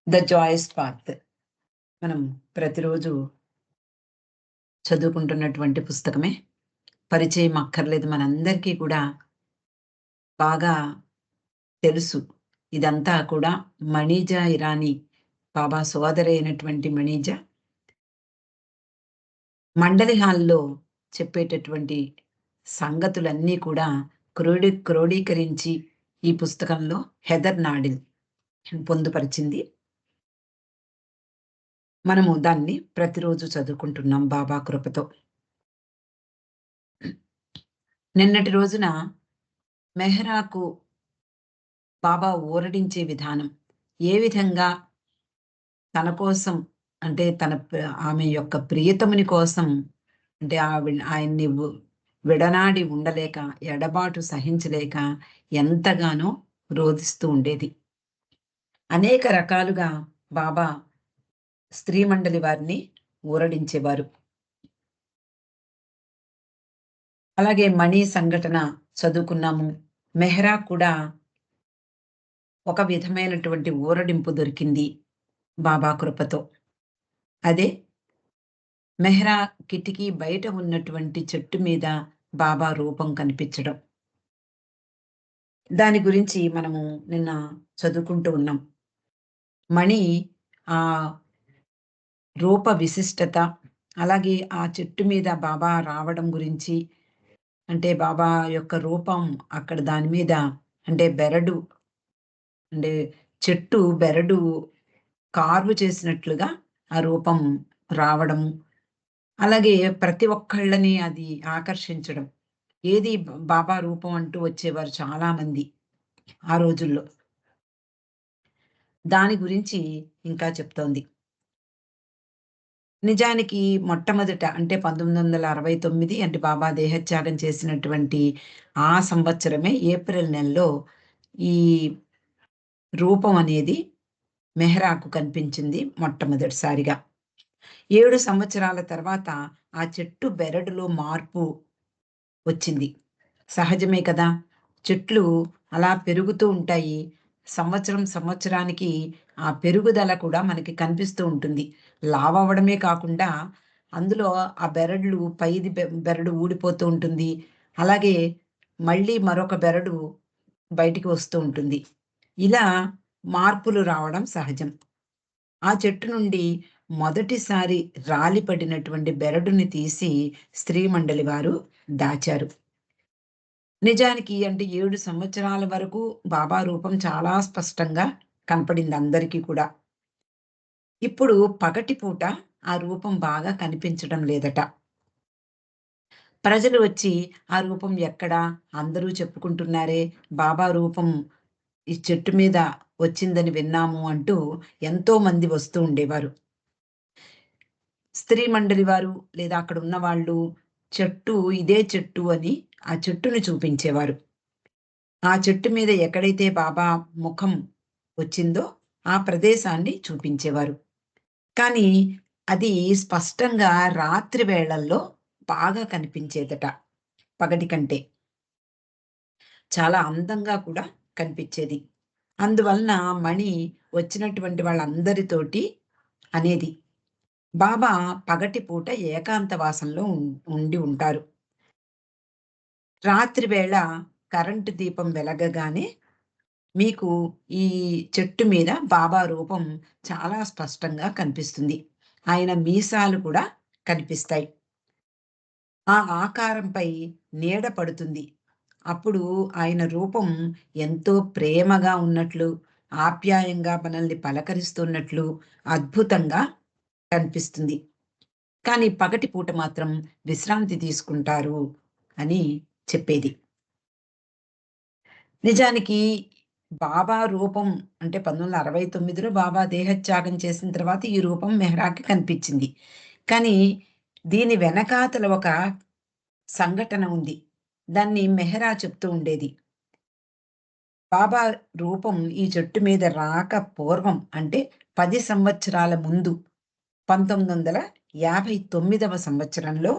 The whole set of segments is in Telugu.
ద జాయస్ పాత్ మనం ప్రతిరోజు చదువుకుంటున్నటువంటి పుస్తకమే. పరిచయం అక్కర్లేదు, మనందరికీ కూడా బాగా తెలుసు. ఇదంతా కూడా మణిజా ఇరానీ బాబా సోదరైనటువంటి మణిజా మండలి హాల్‌లో చెప్పేటటువంటి సంగతులన్నీ కూడా క్రోడీకరించి ఈ పుస్తకంలో హెదర్ నాడిల్ పొందుపరిచింది. మనము దాన్ని ప్రతిరోజు చదువుకుంటున్నాం బాబా కృపతో. నిన్నటి రోజున మెహ్రాకు బాబా ఊరడించే విధానం, ఏ విధంగా తన కోసం, అంటే ఆమె యొక్క ప్రియతముని కోసం, అంటే ఆయన్ని విడనాడి ఉండలేక, ఎడబాటు సహించలేక ఎంతగానో రోదిస్తూ ఉండేది. అనేక రకాలుగా బాబా స్త్రీ మండలి వారిని ఊరడించేవారు. అలాగే మణి సంఘటన చదువుకున్నాము. మెహ్రా కూడా ఒక విధమైనటువంటి ఊరడింపు దొరికింది బాబా కృపతో. అదే మెహ్రా కిటికీ బయట ఉన్నటువంటి చెట్టు మీద బాబా రూపం కనిపించడం. దాని గురించి మనము నిన్న చదువుకుంటూ ఉన్నాం. మణి ఆ రూప విశిష్టత, అలాగే ఆ చెట్టు మీద బాబా రావడం గురించి, అంటే బాబా యొక్క రూపం అక్కడ దాని మీద, అంటే బెరడు, అంటే చెట్టు బెరడు కార్వ్ చేసినట్లుగా ఆ రూపం రావడము. అలాగే ప్రతి ఒక్కళ్ళని అది ఆకర్షించడం. ఏది బాబా రూపం అంటూ వచ్చేవారు చాలామంది ఆ రోజుల్లో. దాని గురించి ఇంకా చెప్తోంది. నిజానికి మొట్టమొదట, అంటే 1969, అంటే బాబా దేహత్యాగం చేసినటువంటి ఆ సంవత్సరమే ఏప్రిల్ నెలలో ఈ రూపం అనేది మెహ్రాకు కనిపించింది మొట్టమొదటిసారిగా. 7 సంవత్సరాల తర్వాత ఆ చెట్టు బెరడులో మార్పు వచ్చింది. సహజమే కదా! చెట్లు అలా పెరుగుతూ ఉంటాయి. సంవత్సరానికి ఆ పెరుగుదల కూడా మనకి కనిపిస్తూ ఉంటుంది. లావవ్వడమే కాకుండా అందులో ఆ బెరడులు, పైది బెరడు ఊడిపోతూ ఉంటుంది. అలాగే మళ్ళీ మరొక బెరడు బయటికి వస్తూ ఉంటుంది. ఇలా మార్పులు రావడం సహజం. ఆ చెట్టు నుండి మొదటిసారి రాలిపడినటువంటి బెరడుని తీసి స్త్రీ మండలి వారు దాచారు. నిజానికి, అంటే 7 సంవత్సరాల వరకు బాబా రూపం చాలా స్పష్టంగా కనపడింది అందరికీ కూడా. ఇప్పుడు పగటిపూట ఆ రూపం బాగా కనిపించడం లేదట. ప్రజలు వచ్చి ఆ రూపం ఎక్కడా? అందరూ చెప్పుకుంటున్నారే, బాబా రూపం ఈ చెట్టు మీద వచ్చిందని విన్నాము అంటూ ఎంతో మంది వస్తూ ఉండేవారు. స్త్రీ మండలి వారు లేదా అక్కడ ఉన్నవాళ్ళు చెట్టు, ఇదే చెట్టు అని ఆ చెట్టుని చూపించేవారు. ఆ చెట్టు మీద ఎక్కడైతే బాబా ముఖం వచ్చిందో ఆ ప్రదేశాన్ని చూపించేవారు. కానీ అది స్పష్టంగా రాత్రి వేళల్లో బాగా కనిపించేదట పగటి కంటే. చాలా అందంగా కూడా కనిపించేది. అందువలన మణి వచ్చినటువంటి వాళ్ళందరితోటి అనేది, బాబా పగటిపూట ఏకాంతవాసంలో ఉండి ఉంటారు. రాత్రి వేళ కరెంటు దీపం వెలగగానే మీకు ఈ చెట్టు మీద బాబా రూపం చాలా స్పష్టంగా కనిపిస్తుంది. ఆయన మీసాలు కూడా కనిపిస్తాయి. ఆ ఆకారంపై నీడ పడుతుంది. అప్పుడు ఆయన రూపం ఎంతో ప్రేమగా ఉన్నట్లు, ఆప్యాయంగా మనల్ని పలకరిస్తున్నట్లు అద్భుతంగా కనిపిస్తుంది. కానీ పగటి పూట మాత్రం విశ్రాంతి తీసుకుంటారు అని చెప్పేది. నిజానికి బాబా రూపం, అంటే 1969లో బాబా దేహత్యాగం చేసిన తర్వాత ఈ రూపం మెహ్రాకి కనిపించింది. కానీ దీని వెనకాతల ఒక సంఘటన ఉంది. దాన్ని మెహ్రా చెప్తూ ఉండేది. బాబా రూపం ఈ చెట్టు మీద రాక పూర్వం, అంటే 10 సంవత్సరాల ముందు 1959వ సంవత్సరంలో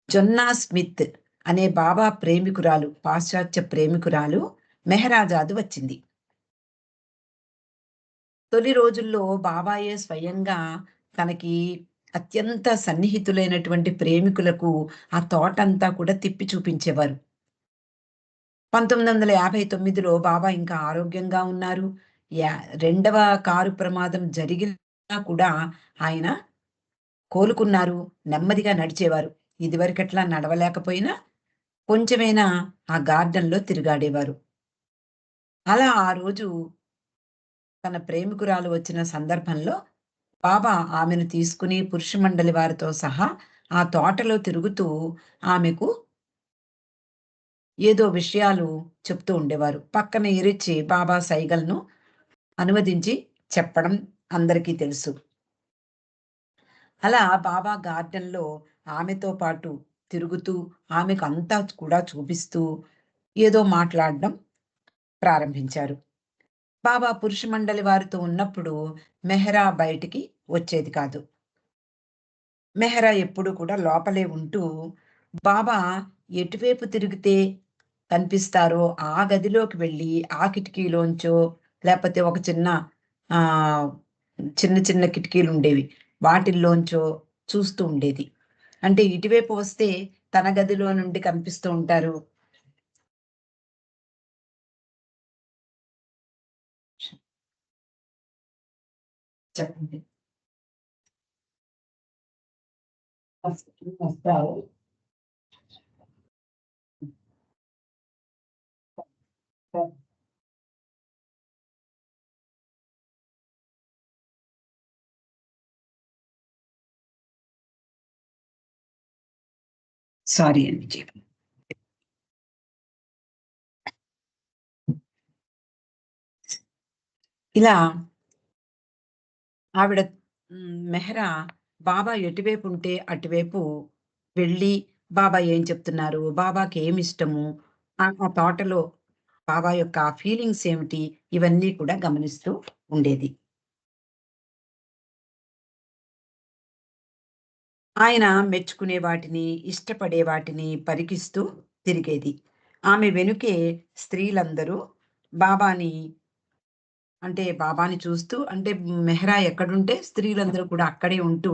జొన్నా స్మిత్ అనే బాబా ప్రేమికురాలు, పాశ్చాత్య ప్రేమికురాలు మెహరాజాద్ వచ్చింది. తొలి రోజుల్లో బాబాయే స్వయంగా తనకి అత్యంత సన్నిహితులైనటువంటి ప్రేమికులకు ఆ తోటంతా కూడా తిప్పి చూపించేవారు. 1959లో బాబా ఇంకా ఆరోగ్యంగా ఉన్నారు. యా రెండవ కారు ప్రమాదం జరిగినా కూడా ఆయన కోలుకున్నారు. నెమ్మదిగా నడిచేవారు. ఇదివరకట్లా నడవలేకపోయినా కొంచెమైనా ఆ గార్డెన్‌లో తిరుగాడేవారు. అలా ఆ రోజు తన ప్రేమికురాలు వచ్చిన సందర్భంలో బాబా ఆమెను తీసుకుని పురుషమండలి వారితో సహా ఆ తోటలో తిరుగుతూ ఆమెకు ఏదో విషయాలు చెప్తూ ఉండేవారు. పక్కన ఇరిచి బాబా సైగలను అనువదించి చెప్పడం అందరికీ తెలుసు. అలా బాబా గార్డెన్‌లో ఆమెతో పాటు తిరుగుతూ, ఆమెకు అంతా కూడా చూపిస్తూ, ఏదో మాట్లాడడం ప్రారంభించారు. బాబా పురుష మండలి వారితో ఉన్నప్పుడు మెహరా బయటికి వచ్చేది కాదు. మెహరా ఎప్పుడూ కూడా లోపలే ఉంటూ, బాబా ఎటువైపు తిరిగితే కనిపిస్తారో ఆ గదిలోకి వెళ్ళి, ఆ కిటికీలోంచో లేపోతే ఒక చిన్న ఆహ్, చిన్న చిన్న కిటికీలుండేవి. వాటిల్లోంచో చూస్తూ ఉండేది. అంటే ఇటువైపు వస్తే తన గదిలో నుండి కనిపిస్తూ ఉంటారు. చెప్పండి. వస్తారు. సారీ అండి. ఇలా ఆవిడ మెహరా బాబా ఎటువైపు ఉంటే అటువైపు వెళ్ళి, బాబా ఏం చెప్తున్నారు? బాబాకేమిష్టము? ఆ తోటలో బాబా యొక్క ఫీలింగ్స్ ఏమిటి? ఇవన్నీ కూడా గమనిస్తూ ఉండేది. ఆయన మెచ్చుకునే వాటిని, ఇష్టపడే వాటిని పరికిస్తూ తిరిగేది. ఆమె వెనుకే స్త్రీలందరూ బాబాని అంటే బాబాని చూస్తూ అంటే మెహ్రా ఎక్కడుంటే స్త్రీలందరూ కూడా అక్కడే ఉంటూ,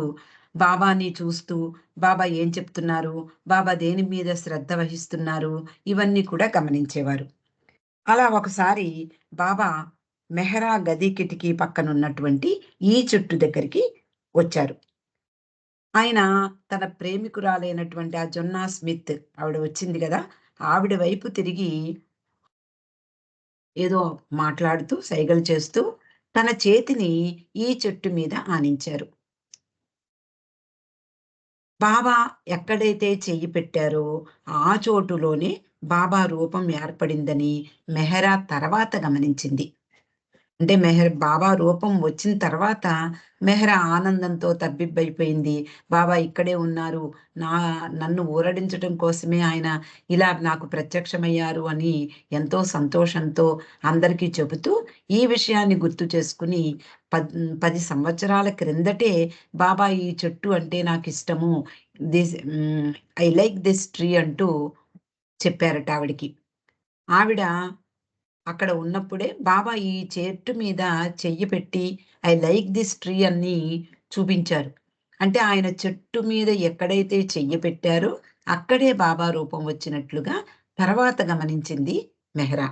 బాబాని చూస్తూ, బాబా ఏం చెప్తున్నారు? బాబా దేని మీద శ్రద్ధ వహిస్తున్నారు? ఇవన్నీ కూడా గమనించేవారు. అలా ఒకసారి బాబా మెహరా గది కిటికీ పక్కనున్నటువంటి ఈ చెట్టు దగ్గరికి వచ్చారు. ఆయన తన ప్రేమికురాలైనటువంటి ఆ జొన్నా స్మిత్ ఆవిడ వచ్చింది గదా! ఆవిడ వైపు తిరిగి ఏదో మాట్లాడుతూ, సైగలు చేస్తూ తన చేతిని ఈ చెట్టు మీద ఆనించారు. బాబా ఎక్కడైతే చెయ్యి పెట్టారో, ఆ చోటులోనే బాబా రూపం ఏర్పడిందని మెహరా తర్వాత గమనించింది. అంటే బాబా రూపం వచ్చిన తర్వాత మెహరా ఆనందంతో తబ్బిబ్బైపోయింది. బాబా ఇక్కడే ఉన్నారు. నా నన్ను ఊరడించటం కోసమే ఆయన ఇలా నాకు ప్రత్యక్షమయ్యారు అని ఎంతో సంతోషంతో అందరికీ చెబుతూ, ఈ విషయాన్ని గుర్తు చేసుకొని 10 సంవత్సరాల క్రిందటే బాబా ఈ చెట్టు అంటే నాకిష్టము. ఐ లైక్ దిస్ ట్రీ అంటూ చెప్పారట ఆవిడకి. ఆవిడ అక్కడ ఉన్నప్పుడే బాబా ఈ చెట్టు మీద చెయ్యి పెట్టి ఐ లైక్ దిస్ ట్రీ అని చూపించారు. అంటే ఆయన చెట్టు మీద ఎక్కడైతే చెయ్యి పెట్టారో అక్కడే బాబా రూపం వచ్చినట్లుగా తర్వాత గమనించింది మెహ్రా.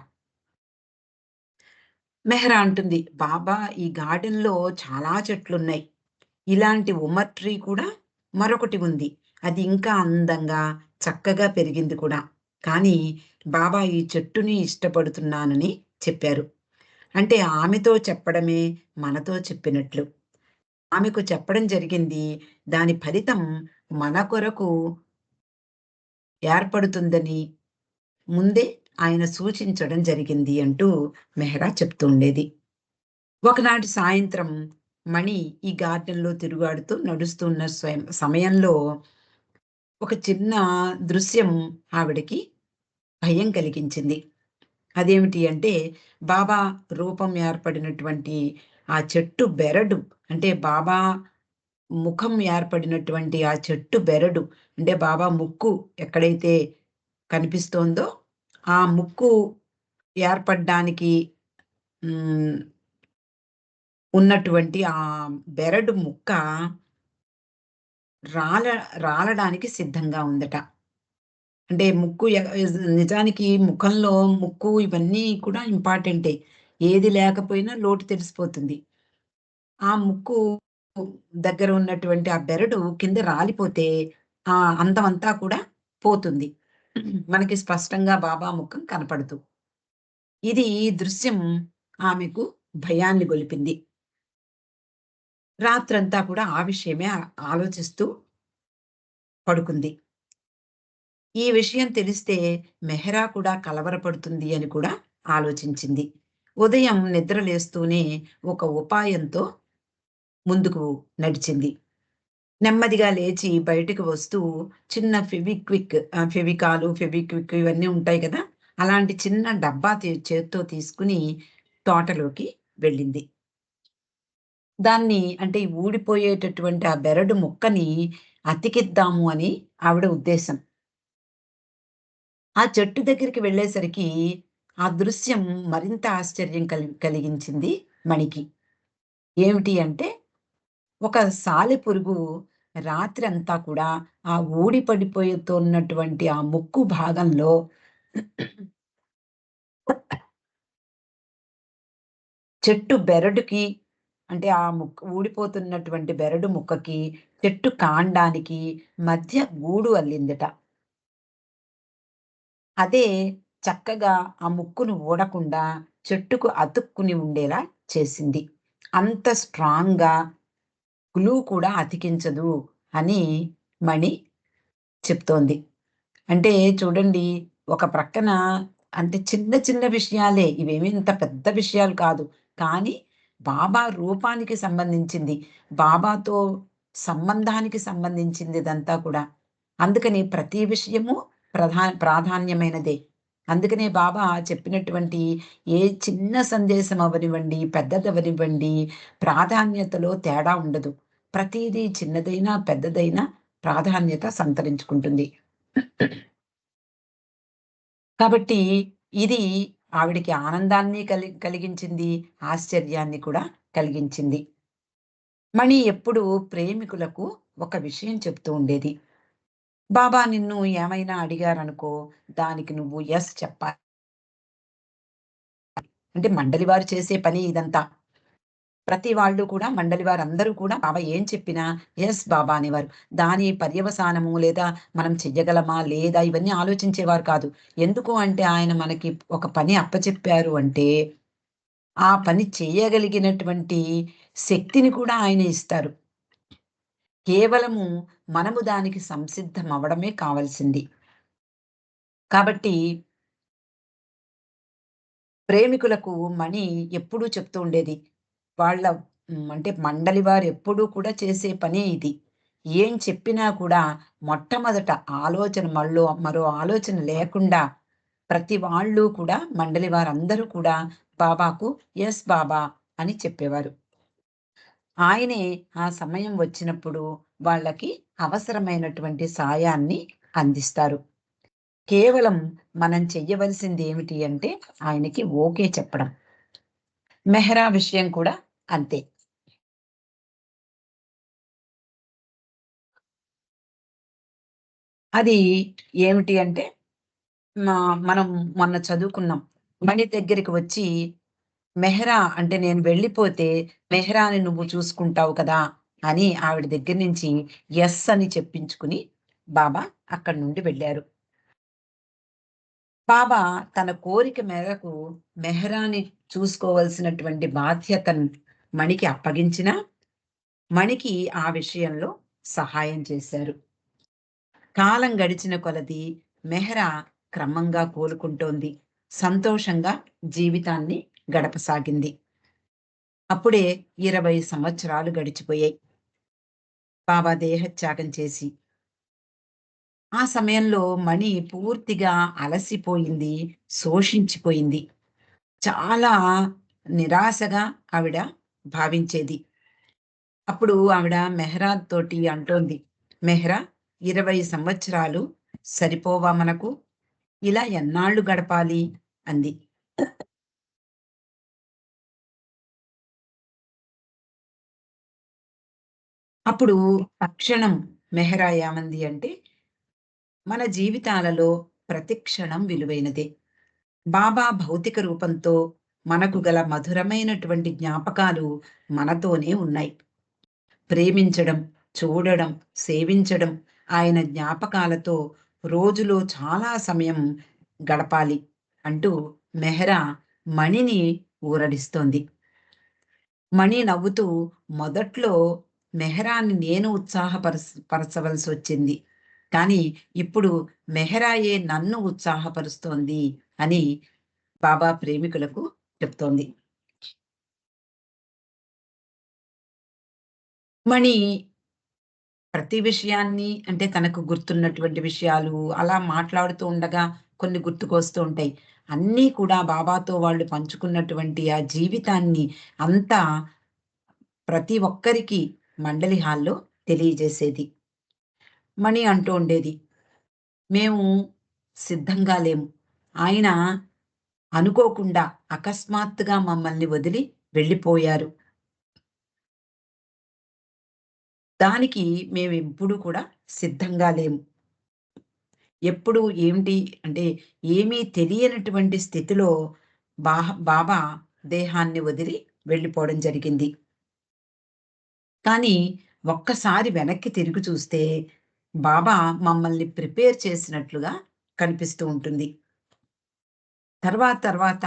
మెహ్రా అంటుంది, "బాబా ఈ గార్డెన్‌లో చాలా చెట్లున్నాయి. ఇలాంటి ఉమర్ ట్రీ కూడా మరొకటి ఉంది. అది ఇంకా అందంగా, చక్కగా పెరిగింది కూడా. కానీ బాబా ఈ చెట్టుని ఇష్టపడుతున్నానని చెప్పారు." అంటే ఆమెతో చెప్పడమే మనతో చెప్పినట్లు. ఆమెకు చెప్పడం జరిగింది. దాని ఫలితం మన కొరకు ఏర్పడుతుందని ముందే ఆయన సూచించడం జరిగింది అంటూ మెహరా చెప్తూ ఉండేది. ఒకనాటి సాయంత్రం మణి ఈ గార్డెన్‌లో తిరుగాడుతూ నడుస్తున్న సమయంలో ఒక చిన్న దృశ్యం ఆవిడకి భయం కలిగించింది. అదేమిటి అంటే, బాబా రూపం ఏర్పడినటువంటి ఆ చెట్టు బెరడు అంటే, బాబా ముఖం ఏర్పడినటువంటి ఆ చెట్టు బెరడు అంటే, బాబా ముక్కు ఎక్కడైతే కనిపిస్తోందో, ఆ ముక్కు ఏర్పడ్డానికి హ్మ్. ఉన్నటువంటి బెరడు ముక్క రాల రాలడానికి సిద్ధంగా ఉందట. అంటే ముక్కు నిజానికి ముఖంలో ముక్కు ఇవన్నీ కూడా ఇంపార్టెంటే. ఏది లేకపోయినా లోటు తెలిసిపోతుంది. ఆ ముక్కు దగ్గర ఉన్నటువంటి ఆ బెరడు కింద రాలిపోతే ఆ అందమంతా కూడా పోతుంది. మనకి స్పష్టంగా బాబా ముఖం కనపడుతూ. ఇది దృశ్యం ఆమెకు భయాన్ని గొలిపింది. రాత్రంతా కూడా ఆ విషయమే ఆలోచిస్తూ పడుకుంది. ఈ విషయం తెలిస్తే మెహరా కూడా కలవరపడుతుంది అని కూడా ఆలోచించింది. ఉదయం నిద్ర లేస్తూనే ఒక ఉపాయంతో ముందుకు నడిచింది. నెమ్మదిగా లేచి బయటికి వస్తూ చిన్న ఫెవికాలు, ఫెవిక్విక్ ఇవన్నీ ఉంటాయి కదా! అలాంటి చిన్న డబ్బా చేత్తో తీసుకొని తోటలోకి వెళ్ళింది. దాన్ని అంటే ఈ ఊడిపోయేటటువంటి ఆ బెరడు ముక్కని అతికిద్దాము అని ఆవిడ ఉద్దేశం. ఆ చెట్టు దగ్గరికి వెళ్ళేసరికి ఆ దృశ్యం మరింత ఆశ్చర్యం కలిగించింది మణికి. ఏమిటి అంటే ఒక సాలెపురుగు రాత్రంతా కూడా ఆ ఊడి పడిపోతున్నటువంటి ఆ ముక్కు భాగంలో చెట్టు బెరడుకి అంటే ఆ ఊడిపోతున్నటువంటి బెరడు ముక్కకి, చెట్టు కాండానికి మధ్య గూడు అల్లిందట. అదే చక్కగా ఆ ముక్కును ఊడకుండా చెట్టుకు అతుక్కుని ఉండేలా చేసింది. అంత స్ట్రాంగ్‌గా గ్లూ కూడా అతికించదు అని మణి చెప్తోంది. అంటే చూడండి, ఒక ప్రక్కన అంటే చిన్న చిన్న విషయాలే. ఇవేమీ ఇంత పెద్ద విషయాలు కాదు. కానీ బాబా రూపానికి సంబంధించింది. బాబాతో సంబంధానికి సంబంధించింది ఇదంతా కూడా. అందుకని ప్రతి విషయము ప్రాధాన్యమైనదే. అందుకనే బాబా చెప్పినటువంటి ఏ చిన్న సందేశం అవ్వనివ్వండి, పెద్దదవ్వనివ్వండి, ప్రాధాన్యతలో తేడా ఉండదు. ప్రతీదీ చిన్నదైనా, పెద్దదైనా ప్రాధాన్యత సంతరించుకుంటుంది. కాబట్టి ఇది ఆవిడకి ఆనందాన్ని కలిగించింది. ఆశ్చర్యాన్ని కూడా కలిగించింది. మణి ఎప్పుడూ ప్రేమికులకు ఒక విషయం చెప్తూ ఉండేది. బాబా నిన్ను ఏమైనా అడిగారనుకో, దానికి నువ్వు యెస్ చెప్పాలి. అంటే మండలి వారు చేసే పని ఇదంతా. ప్రతి వాళ్ళు కూడా మండలి వారందరూ కూడా బాబా ఏం చెప్పినా యెస్ బాబా అనేవారు. దాని పర్యవసానము లేదా మనం చెయ్యగలమా? లేదా? ఇవన్నీ ఆలోచించేవారు కాదు. ఎందుకు అంటే ఆయన మనకి ఒక పని అప్పచెప్పారు అంటే, ఆ పని చేయగలిగినటువంటి శక్తిని కూడా ఆయన ఇస్తారు. కేవలము మనము దానికి సంసిద్ధమవ్వడమే కావాల్సింది. కాబట్టి ప్రేమికులకు మణి ఎప్పుడూ చెప్తూ ఉండేది. వాళ్ళ అంటే మండలి వారెప్పుడూ కూడా చేసే పనే ఇది. ఏం చెప్పినా కూడా మొట్టమొదట ఆలోచన మరో ఆలోచన లేకుండా ప్రతి వాళ్ళు కూడా మండలి వారందరూ కూడా బాబాకు యెస్ బాబా అని చెప్పేవారు. ఆయనే ఆ సమయం వచ్చినప్పుడు వాళ్ళకి అవసరమైనటువంటి సాయాన్ని అందిస్తారు. కేవలం మనం చెయ్యవలసిందేమిటి అంటే ఆయనకి ఓకే చెప్పడం. మెహరా విషయం కూడా అంతే. అది ఏమిటి అంటే మా మనం మొన్న చదువుకున్నాం. మణి దగ్గరికి వచ్చి మెహరా అంటే నేను వెళ్ళిపోతే మెహరాని నువ్వు చూసుకుంటావు కదా! అని ఆవిడ దగ్గర నుంచి యెస్ అని చెప్పించుకుని బాబా అక్కడి నుండి వెళ్లారు. బాబా తన కోరిక మేరకు మెహరాని చూసుకోవాల్సినటువంటి బాధ్యతను మణికి అప్పగించినా, మణికి ఆ విషయంలో సహాయం చేశారు. కాలం గడిచిన కొలది మెహరా క్రమంగా కోలుకుంటోంది. సంతోషంగా జీవితాన్ని గడపసాగింది. అప్పుడే 20 సంవత్సరాలు గడిచిపోయాయి. బాబా దేహత్యాగం చేసి. ఆ సమయంలో మణి పూర్తిగా అలసిపోయింది, శోషించిపోయింది. చాలా నిరాశగా ఆవిడ భావించేది. అప్పుడు ఆవిడ మెహ్రాజ్ తోటి అంటోంది. "మెహ్రా 20 సంవత్సరాలు సరిపోవా మనకు? ఇలా ఎన్నాళ్ళు గడపాలి?" అంది. అప్పుడు తక్షణం మెహరా ఏమంది అంటే, మన జీవితాలలో ప్రతి క్షణం విలువైనదే. బాబా భౌతిక రూపంతో మనకు గల మధురమైనటువంటి జ్ఞాపకాలు మనతోనే ఉన్నాయి. ప్రేమించడం, చూడడం, సేవించడం, ఆయన జ్ఞాపకాలతో రోజులో చాలా సమయం గడపాలి అంటూ మెహరా మణిని ఊరడిస్తోంది. మణి నవ్వుతూ మొదట్లో మెహరాని నేను పరచవలసొచ్చింది. కానీ ఇప్పుడు మెహరాయే నన్ను ఉత్సాహపరుస్తోంది అని బాబా ప్రేమికులకు చెప్తోంది. మణి ప్రతి విషయాన్ని అంటే తనకు గుర్తున్నటువంటి విషయాలు అలా మాట్లాడుతూ ఉండగా కొన్ని గుర్తుకొస్తూ ఉంటాయి. అన్నీ కూడా బాబాతో వాళ్ళు పంచుకున్నటువంటి ఆ జీవితాన్ని అంతా ప్రతి ఒక్కరికి మండలి హాల్‌లో తెలియజేసేది. మణి అంటూ ఉండేది, "మేము సిద్ధంగా లేము. ఆయన అనుకోకుండా అకస్మాత్తుగా మమ్మల్ని వదిలి వెళ్ళిపోయారు. దానికి మేమెప్పుడు కూడా సిద్ధంగా లేము." ఎప్పుడు ఏమిటి అంటే ఏమీ తెలియనటువంటి స్థితిలో బాబా దేహాన్ని వదిలి వెళ్ళిపోవడం జరిగింది. కానీ ఒక్కసారి వెనక్కి తిరిగి చూస్తే బాబా మమ్మల్ని ప్రిపేర్ చేసినట్లుగా కనిపిస్తూ ఉంటుంది. తర్వాత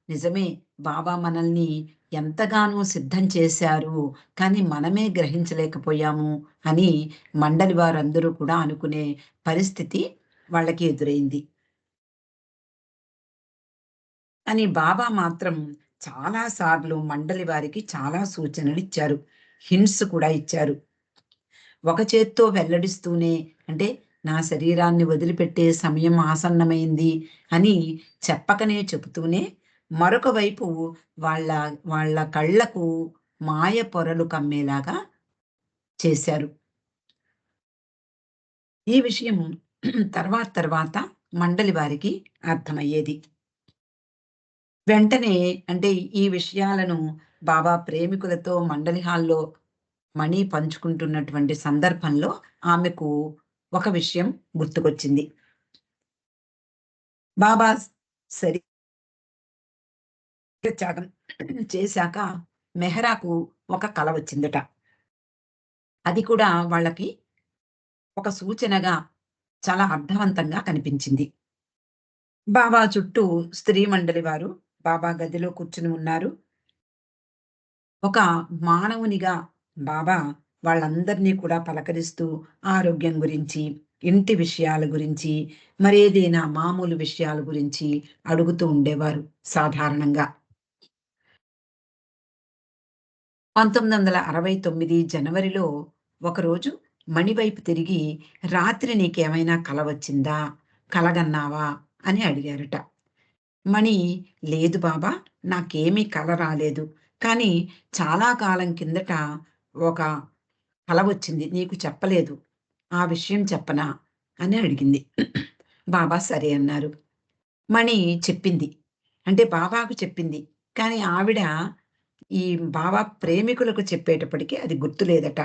నిజమే బాబా మనల్ని ఎంతగానో సిద్ధం చేశారు. కానీ మనమే గ్రహించలేకపోయాము అని మండలి వారందరూ కూడా అనుకునే పరిస్థితి వాళ్ళకి ఎదురైంది. కానీ బాబా మాత్రం చాలా సార్లు మండలి వారికి చాలా సూచనలిచ్చారు. హింట్స్ కూడా ఇచ్చారు. ఒక చేత్తో వెల్లడిస్తూనే అంటే నా శరీరాన్ని వదిలిపెట్టే సమయం ఆసన్నమైంది అని చెప్పకనే చెబుతూనే, మరొక వైపు వాళ్ళ వాళ్ళ కళ్ళకు మాయ పొరలు కమ్మేలాగా చేశారు. ఈ విషయం తర్వాత మండలి వారికి అర్థమయ్యేది. వెంటనే అంటే ఈ విషయాలను బాబా ప్రేమికులతో మండలి హాల్‌లో మణి పంచుకుంటున్నటువంటి సందర్భంలో ఆమెకు ఒక విషయం గుర్తుకొచ్చింది. బాబా శరీర త్యాగం చేశాక మెహరాకు ఒక కల వచ్చిందట. అది కూడా వాళ్ళకి ఒక సూచనగా చాలా అర్థవంతంగా కనిపించింది. బాబా చుట్టూ స్త్రీ మండలి వారు బాబా గదిలో కూర్చుని ఉన్నారు. ఒక మానవునిగా బాబా వాళ్ళందరినీ కూడా పలకరిస్తూ ఆరోగ్యం గురించి, ఇంటి విషయాల గురించి, మరేదైనా మామూలు విషయాల గురించి అడుగుతూ ఉండేవారు సాధారణంగా. 1969 జనవరిలో ఒకరోజు మణి వైపు తిరిగి, "రాత్రి నీకేమైనా కల వచ్చిందా? కలగన్నావా?" అని అడిగారట. మణి, "లేదు బాబా! నాకేమీ కల రాలేదు. కానీ చాలా కాలం కిందట ఒక కల వచ్చింది. నీకు చెప్పలేదు. ఆ విషయం చెప్పనా?" అని అడిగింది. బాబా సరే అన్నారు. మణి చెప్పింది. అంటే బాబాకు చెప్పింది. కానీ ఆవిడ ఈ బాబా ప్రేమికులకు చెప్పేటప్పటికి అది గుర్తులేదట.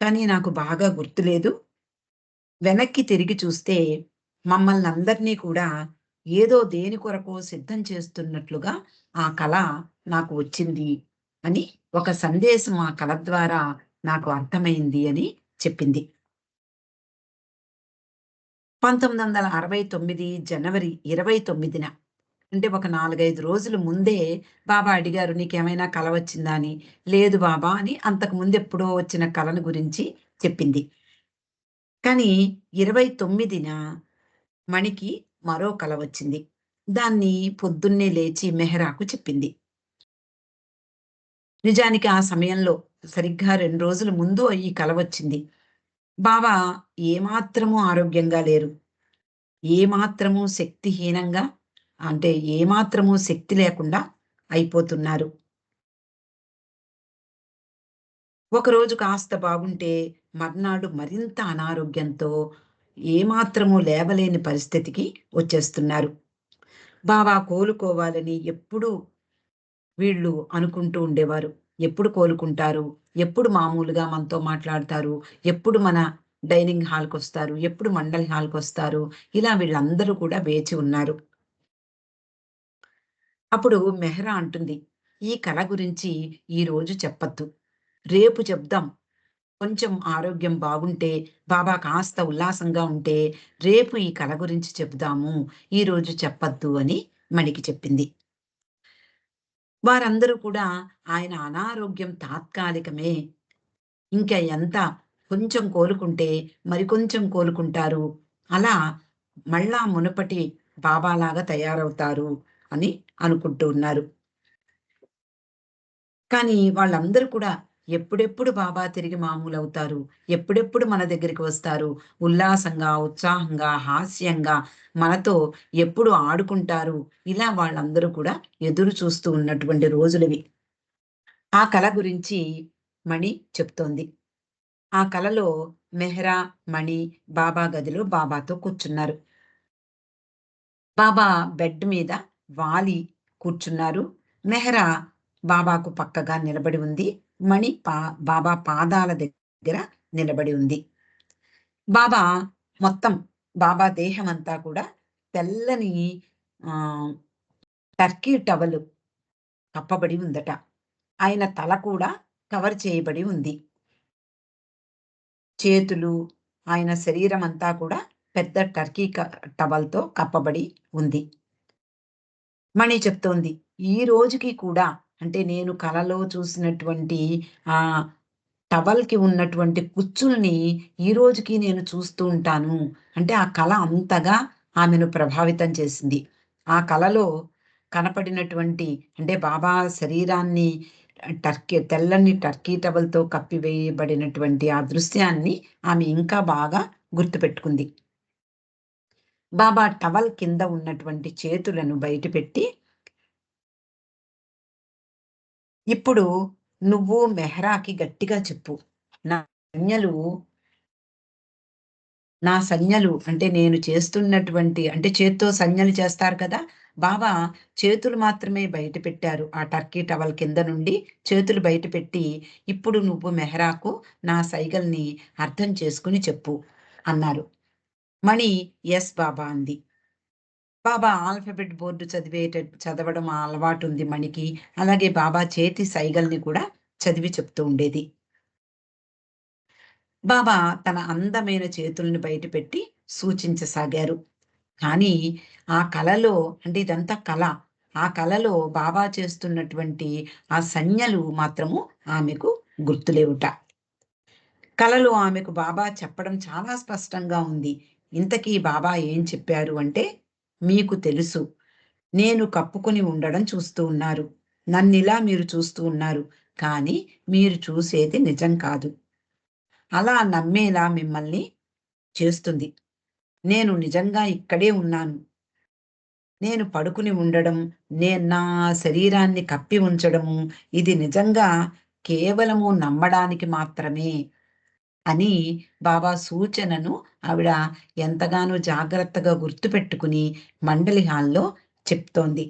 కానీ నాకు బాగా గుర్తులేదు. వెనక్కి తిరిగి చూస్తే మమ్మల్నందరినీ కూడా ఏదో దేని కొరకో సిద్ధం చేస్తున్నట్లుగా ఆ కల నాకు వచ్చింది అని ఒక సందేశం ఆ కల ద్వారా నాకు అర్థమైంది అని చెప్పింది. 1969 జనవరి 29న అంటే ఒక 4, 5 రోజులు ముందే బాబా అడిగారు, "నీకేమైనా కల వచ్చిందా?" అని. "లేదు బాబా" అని అంతకు ముందెప్పుడో వచ్చిన కలను గురించి చెప్పింది. కానీ 29న మణికి మరో కల వచ్చింది. దాన్ని పొద్దున్నే లేచి మెహరాకు చెప్పింది. నిజానికి ఆ సమయంలో సరిగ్గా 2 రోజుల ముందు ఈ కల వచ్చింది. బాబా ఏమాత్రమూ ఆరోగ్యంగా లేరు. ఏమాత్రము శక్తిహీనంగా అంటే ఏమాత్రము శక్తి లేకుండా అయిపోతున్నారు. ఒకరోజు కాస్త బాగుంటే మర్నాడు మరింత అనారోగ్యంతో ఏమాత్రము లేవలేని పరిస్థితికి వచ్చేస్తున్నారు. బాబా కోలుకోవాలని ఎప్పుడూ వీళ్ళు అనుకుంటూ ఉండేవారు. ఎప్పుడు కోలుకుంటారు? ఎప్పుడు మామూలుగా మనతో మాట్లాడతారు? ఎప్పుడు మన డైనింగ్ హాల్‌కొస్తారు? ఎప్పుడు మండలి హాల్‌కొస్తారు? ఇలా వీళ్ళందరూ కూడా వేచి ఉన్నారు. అప్పుడు మెహ్రా అంటుంది, "ఈ కల గురించి ఈరోజు చెప్పొద్దు. రేపు చెప్దాం. కొంచెం ఆరోగ్యం బాగుంటే, బాబా కాస్త ఉల్లాసంగా ఉంటే, రేపు ఈ కల గురించి చెప్దాము. ఈరోజు చెప్పొద్దు" అని మణికి చెప్పింది. వారందరూ కూడా ఆయన అనారోగ్యం తాత్కాలికమే. ఇంకా ఎంత కొంచెం కోలుకుంటే మరికొంచెం కోలుకుంటారు. అలా మళ్ళా మునుపటి బాబాలాగా తయారవుతారు అని అనుకుంటూ ఉన్నారు. కానీ వాళ్ళందరూ కూడా ఎప్పుడెప్పుడు బాబా తిరిగి మామూలవుతారు? ఎప్పుడెప్పుడు మన దగ్గరికి వస్తారు? ఉల్లాసంగా, ఉత్సాహంగా, హాస్యంగా మనతో ఎప్పుడు ఆడుకుంటారు? ఇలా వాళ్ళందరూ కూడా ఎదురు చూస్తూ ఉన్నటువంటి రోజులివి. ఆ కల గురించి మణి చెప్తోంది. ఆ కలలో మెహ్రా, మణి బాబా గదిలో బాబాతో కూర్చున్నారు. బాబా బెడ్ మీద వాలి కూర్చున్నారు. మెహ్రా బాబాకు పక్కగా నిలబడి ఉంది. మణి బాబా పాదాల దగ్గర నిలబడి ఉంది. బాబా మొత్తం బాబా దేహమంతా కూడా తెల్లని ఆహ్, టర్కీ టవలు కప్పబడి ఉందట. ఆయన తల కూడా కవర్ చేయబడి ఉంది. చేతులు, ఆయన శరీరమంతా కూడా పెద్ద టర్కీ టవల్‌తో కప్పబడి ఉంది. మణి చెప్తోంది. ఈ రోజుకి కూడా అంటే నేను కలలో చూసినటువంటి ఆహ్, టవల్‌కి ఉన్నటువంటి కుచ్చుల్ని ఈ రోజుకి నేను చూస్తూ ఉంటాను. అంటే ఆ కల అంతగా ఆమెను ప్రభావితం చేసింది. ఆ కలలో కనపడినటువంటి అంటే బాబా శరీరాన్ని తెల్లని టర్కీ టవల్‌తో కప్పివేయబడినటువంటి ఆ దృశ్యాన్ని ఆమె ఇంకా బాగా గుర్తుపెట్టుకుంది. బాబా టవల్ కింద ఉన్నటువంటి చేతులను బయటపెట్టి, "ఇప్పుడు నువ్వు మెహ్రాకి గట్టిగా చెప్పు. నా సంజ్ఞలు నా సంజ్ఞలు అంటే నేను చేస్తున్నటువంటి" అంటే చేత్తో సంజ్ఞలు చేస్తారు కదా! బాబా చేతులు మాత్రమే బయట పెట్టారు. ఆ టర్కీ టవల్ కింద నుండి చేతులు బయటపెట్టి, "ఇప్పుడు నువ్వు మెహ్రాకు నా సైగల్ని అర్థం చేసుకొని చెప్పు" అన్నారు. మణి "యెస్ బాబా" అంది. బాబా ఆల్ఫాబెట్ బోర్డ్ చదవడం అలవాటుంది మణికి. అలాగే బాబా చేతి సైగల్ని కూడా చదివి చెప్తూ ఉండేది. బాబా తన అందమైన చేతుల్ని బయటపెట్టి సూచించసాగారు. కానీ ఆ కలలో అంటే ఇదంతా కల. ఆ కలలో బాబా చేస్తున్నటువంటి ఆ సంజ్ఞలు మాత్రము ఆమెకు గుర్తులేవుట. కలలో ఆమెకు బాబా చెప్పడం చాలా స్పష్టంగా ఉంది. ఇంతకీ బాబా ఏం చెప్పారు అంటే, "మీకు తెలుసు. నేను కప్పుకొని ఉండడం చూస్తూ ఉన్నారు. నన్నిలా మీరు చూస్తూ ఉన్నారు. కానీ మీరు చూసేది నిజం కాదు. అలా నమ్మేలా మిమ్మల్ని చేస్తుంది. నేను నిజంగా ఇక్కడే ఉన్నాను. నేను పడుకుని ఉండడం, నా శరీరాన్ని కప్పి ఉంచడము, ఇది నిజంగా కేవలము నమ్మడానికి మాత్రమే" అని బాబా సూచనను ఆవిడ ఎంతగానో జాగ్రత్తగా గుర్తుపెట్టుకుని మండలి హాల్‌లో చెప్తోంది.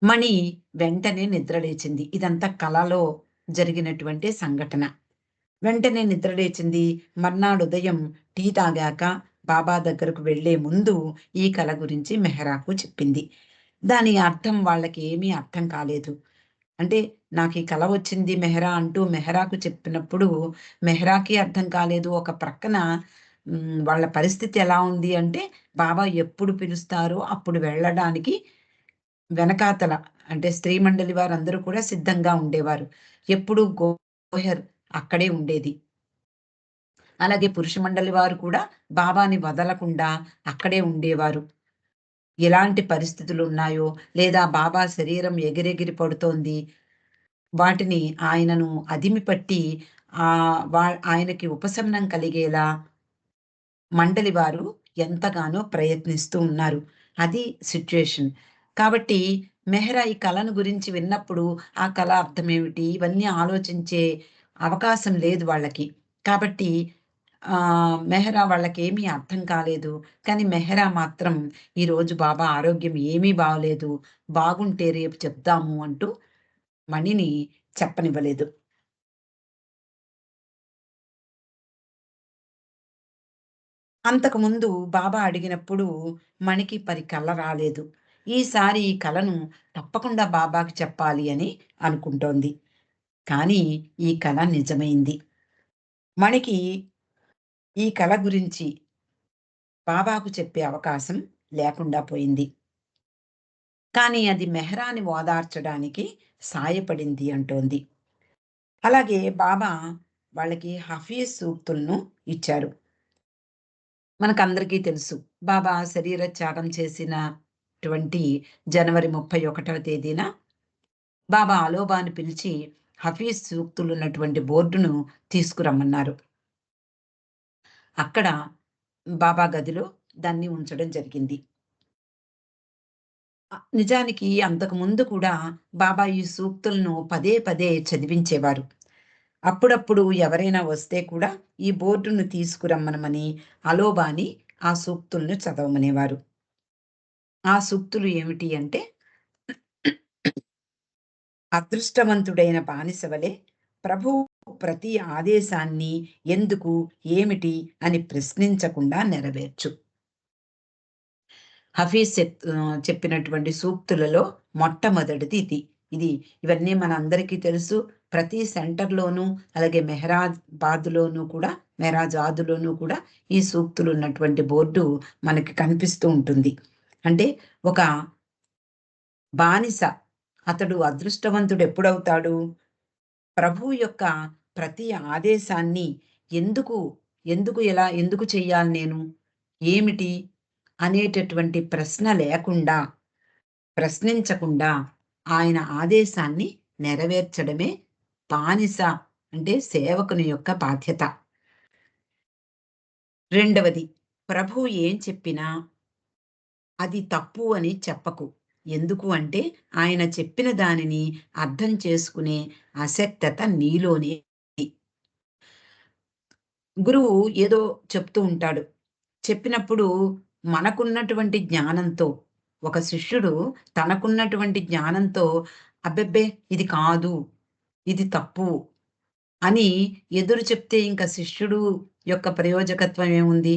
మణి వెంటనే నిద్రలేచింది. ఇదంతా కలలో జరిగినటువంటి సంఘటన. వెంటనే నిద్రలేచింది. మర్నాడు ఉదయం టీ తాగాక బాబా దగ్గరకు వెళ్ళే ముందు ఈ కల గురించి మెహరాకు చెప్పింది. దాని అర్థం వాళ్ళకి ఏమీ అర్థం కాలేదు. అంటే నాకీ కల వచ్చింది మెహరా అంటూ మెహరాకు చెప్పినప్పుడు మెహరాకి అర్థం కాలేదు. ఒక ప్రక్కన వాళ్ళ పరిస్థితి ఎలా ఉంది అంటే బాబా ఎప్పుడు పిలుస్తారో అప్పుడు వెళ్ళడానికి వెనకాతల అంటే స్త్రీ మండలి వారందరూ కూడా సిద్ధంగా ఉండేవారు. ఎప్పుడు గోహెర్ అక్కడే ఉండేది. అలాగే పురుష మండలి వారు కూడా బాబాని వదలకుండా అక్కడే ఉండేవారు. ఎలాంటి పరిస్థితులున్నాయో, లేదా బాబా శరీరం ఎగిరెగిరి పడుతోంది. వాటిని ఆయనను అదిమి పట్టి ఆయనకి ఉపశమనం కలిగేలా మండలి వారు ఎంతగానో ప్రయత్నిస్తూ ఉన్నారు. అది సిట్యుయేషన్. కాబట్టి మెహ్రా ఈ కళను గురించి విన్నప్పుడు, ఆ కళ అర్థమేమిటి? ఇవన్నీ ఆలోచించే అవకాశం లేదు వాళ్ళకి. కాబట్టి మెహరా వాళ్ళకేమీ అర్థం కాలేదు. కానీ మెహరా మాత్రం ఈరోజు బాబా ఆరోగ్యం ఏమీ బాలేదు. బాగుంటే రేపు చెప్దాము అంటూ మణిని చెప్పనివ్వలేదు. అంతకుముందు బాబా అడిగినప్పుడు మణికి కల రాలేదు. ఈసారి ఈ కలను తప్పకుండా బాబాకి చెప్పాలి అని అనుకుంటోంది. కానీ ఈ కల నిజమైంది. మణికి ఈ కల గురించి బాబాకు చెప్పే అవకాశం లేకుండా పోయింది. కానీ అది మెహరాని ఓదార్చడానికి సాయపడింది అంటోంది. అలాగే బాబా వాళ్ళకి హఫీజ్ సూక్తులను ఇచ్చారు. మనకందరికీ తెలుసు. బాబా శరీర త్యాగం చేసినటువంటి జనవరి 31వ తేదీన బాబా ఆలోబాని పిలిచి హఫీజ్ సూక్తులున్నటువంటి బోర్డును తీసుకురమ్మన్నారు. అక్కడ బాబా గదిలో దాన్ని ఉంచడం జరిగింది. నిజానికి అంతకుముందు కూడా బాబా ఈ సూక్తులను పదే పదే చదివించేవారు. అప్పుడప్పుడు ఎవరైనా వస్తే కూడా ఈ బోర్డును తీసుకురమ్మనమని అలోబాని ఆ సూక్తులను చదవమనేవారు. ఆ సూక్తులు ఏమిటి అంటే, అదృష్టవంతుడైన బానిస వలె ప్రభువు ప్రతి ఆదేశాన్ని ఎందుకు, ఏమిటి అని ప్రశ్నించకుండా నెరవేర్చు. హఫీజ్ చెప్పినటువంటి సూక్తులలో మొట్టమొదటిది ఇది. ఇవన్నీ మనందరికీ తెలుసు. ప్రతి సెంటర్‌లోనూ, అలాగే మెహరాజాదులోనూ కూడా ఈ సూక్తులున్నటువంటి బోర్డు మనకి కనిపిస్తూ ఉంటుంది. అంటే ఒక బానిస అతడు అదృష్టవంతుడు ఎప్పుడవుతాడు? ప్రభువు యొక్క ప్రతి ఆదేశాన్ని ఎందుకు, ఎందుకు చెయ్యాలి నేను? ఏమిటి? అనేటటువంటి ప్రశ్న లేకుండా, ప్రశ్నించకుండా ఆయన ఆదేశాన్ని నెరవేర్చడమే బానిస అంటే సేవకుని యొక్క బాధ్యత. రెండవది, ప్రభువు ఏం చెప్పినా అది తప్పు అని చెప్పకు. ఎందుకు అంటే ఆయన చెప్పిన దానిని అర్థం చేసుకునే ఆసక్తత నీలోనే ఉంది. గురువు ఏదో చెప్తూ ఉంటాడు. చెప్పినప్పుడు మనకున్నటువంటి జ్ఞానంతో, ఒక శిష్యుడు తనకున్నటువంటి జ్ఞానంతో అబ్బెబ్బే! ఇది కాదు, ఇది తప్పు అని ఎదురు చెప్తే ఇంక శిష్యుడు యొక్క ప్రయోజకత్వం ఏముంది?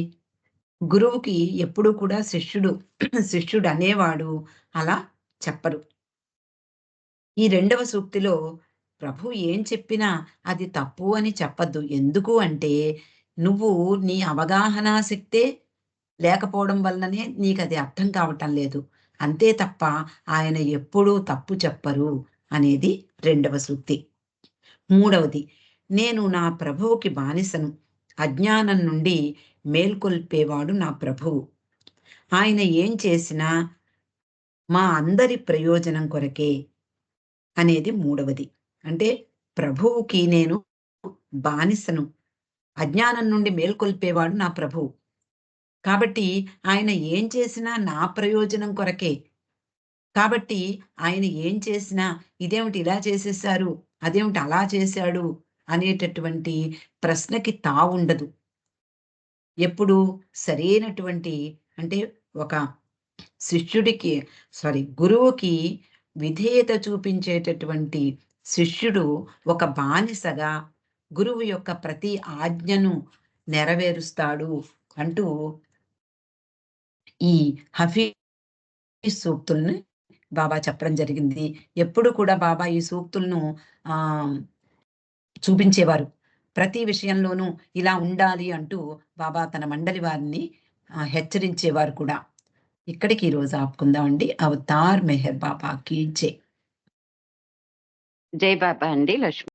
గురువుకి ఎప్పుడూ కూడా శిష్యుడనేవాడు అలా చెప్పరు. ఈ రెండవ సూక్తిలో ప్రభువు ఏం చెప్పినా అది తప్పు అని చెప్పద్దు. ఎందుకు అంటే, నువ్వు నీ అవగాహనా శక్తే లేకపోవడం వల్లనే నీకది అర్థం కావటం లేదు. అంతే తప్ప ఆయన ఎప్పుడూ తప్పు చెప్పరు అనేది రెండవ సూక్తి. మూడవది, నేను నా ప్రభువుకి బానిసను. అజ్ఞానం నుండి మేల్కొల్పేవాడు నా ప్రభువు. ఆయన ఏం చేసినా మా అందరి ప్రయోజనం కొరకే అనేది మూడవది. అంటే ప్రభువుకి నేను బానిసను. అజ్ఞానం నుండి మేల్కొల్పేవాడు నా ప్రభువు. కాబట్టి ఆయన ఏం చేసినా నా ప్రయోజనం కొరకే. కాబట్టి ఆయన ఏం చేసినా ఇదేమిటి ఇలా చేసేశారు, అదేమిటి అలా చేశాడు అనేటటువంటి ప్రశ్నకి తావుండదు. ఎప్పుడు సరైనటువంటి అంటే ఒక శిష్యుడికి గురువుకి విధేయత చూపించేటటువంటి శిష్యుడు ఒక బానిసగా గురువు యొక్క ప్రతి ఆజ్ఞను నెరవేరుస్తాడు అంటూ ఈ హఫీజ్ సూక్తుల్ని బాబా చెప్పడం జరిగింది. ఎప్పుడు కూడా బాబా ఈ సూక్తులను ఆహ్, చూపించేవారు. ప్రతి విషయంలోనూ ఇలా ఉండాలి అంటూ బాబా తన మండలి వారిని హెచ్చరించేవారు కూడా. ఇక్కడికి ఈరోజు ఆపుకుందామండి. అవతార్ మెహర్ బాబాకి జై. జై బాబా అండి. లక్ష్మి.